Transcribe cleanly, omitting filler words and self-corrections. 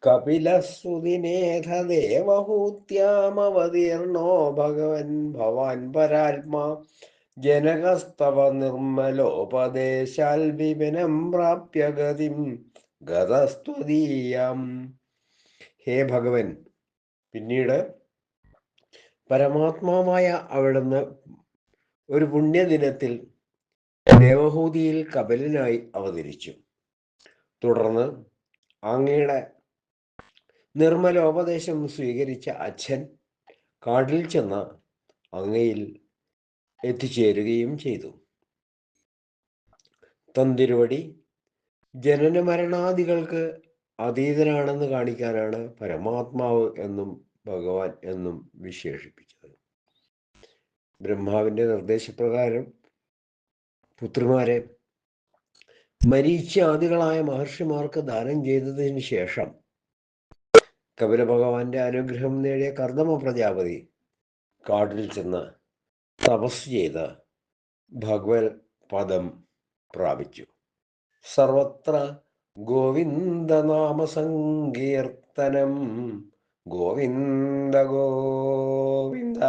കപിലസുതിനേധ ദേവഹൂത്യാമവതീർണോ ഭഗവൻ ഭവാൻ പരാത്മാ ജനകസ്തവ നിർമ്മലോപദേശാൽ വിപിനം പ്രാപ്യ ഗതിം ഗതസ്ത്വദീയം. ഹേ ഭഗവൻ, പിന്നീട് പരമാത്മാവായ അവിടുന്ന് ഒരു പുണ്യദിനത്തിൽ ദേവഹൂതിയിൽ കപിലനായി അവതരിച്ചു. തുടർന്ന് അങ്ങയുടെ നിർമ്മലോപദേശം സ്വീകരിച്ച അച്ഛൻ കാട്ടിൽ ചെന്ന് അങ്ങയിൽ എത്തിച്ചേരുകയും ചെയ്തു. തന്തിരുവടി ജനന മരണാദികൾക്ക് അതീതനാണെന്ന് കാണിക്കാനാണ് പരമാത്മാവ് എന്നും ഭഗവാൻ എന്നും വിശേഷിപ്പിച്ചത്. ബ്രഹ്മാവിന്റെ നിർദ്ദേശപ്രകാരം പുത്രിമാരെ മരീച്യാദികളായ മഹർഷിമാർക്ക് ദാനം ചെയ്തതിന് ശേഷം കപില ഭഗവാന്റെ അനുഗ്രഹം നേടിയ കർദമ പ്രജാപതി കാട്ടിൽ ചെന്ന് തപസ് ചെയ്ത് ഭഗവത് പദം പ്രാപിച്ചു. സർവത്ര ഗോവിന്ദനാമ സങ്കീർത്തനം. ഗോവിന്ദ ഗോവിന്ദ.